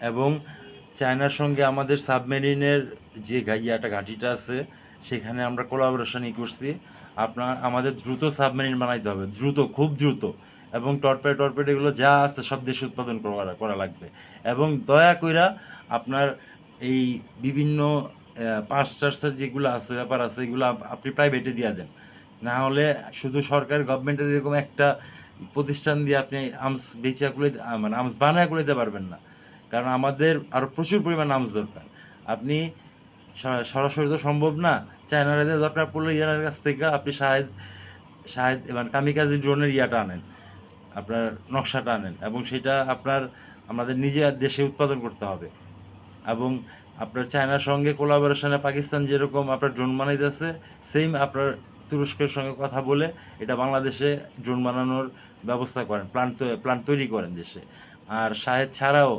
এবং চায়নার সঙ্গে আমাদের সাবমেরিনের যে ঘাঁটিটা আছে সেখানে আমরা কোলাবোরেশন করছি। আমাদের দ্রুত সাবমেরিন বানাইতে হবে, দ্রুত, খুব দ্রুত। এবং টর্পেড এগুলো যা আছে সব দেশে উৎপাদন করা লাগবে। এবং দয়া কইরা আপনার এই বিভিন্ন পার্টস টার্সের যেগুলো আছে, ব্যাপার আছে, এগুলো আপনি প্রাইভেটে দিয়ে দেন। না হলে শুধু সরকার গভর্নমেন্টের এরকম একটা প্রতিষ্ঠান দিয়ে আপনি আর্মস বেচা করে, মানে আর্মস বানায় করে দিতে পারবেন না। কারণ আমাদের আরও প্রচুর পরিমাণ আর্মস দরকার। আপনি সরাসরি তো সম্ভব না। চায়নার দরকার পড়লে ইয়ার কাছ থেকে আপনি শাহেদ মানে কামিকাজি ড্রোনের ইয়াটা আনেন, আপনার নকশাটা আনেন, এবং সেটা আমাদের নিজের দেশে উৎপাদন করতে হবে। এবং আপনার চায়নার সঙ্গে কোলাবোরেশনে পাকিস্তান যেরকম আপনার ড্রোন বানাইতেছে, সেম আপনার তুরস্কের সঙ্গে কথা বলে এটা বাংলাদেশে ড্রোন বানানোর ব্যবস্থা করেন, প্ল্যান তৈরি করেন দেশে। আর শাহেদ ছাড়াও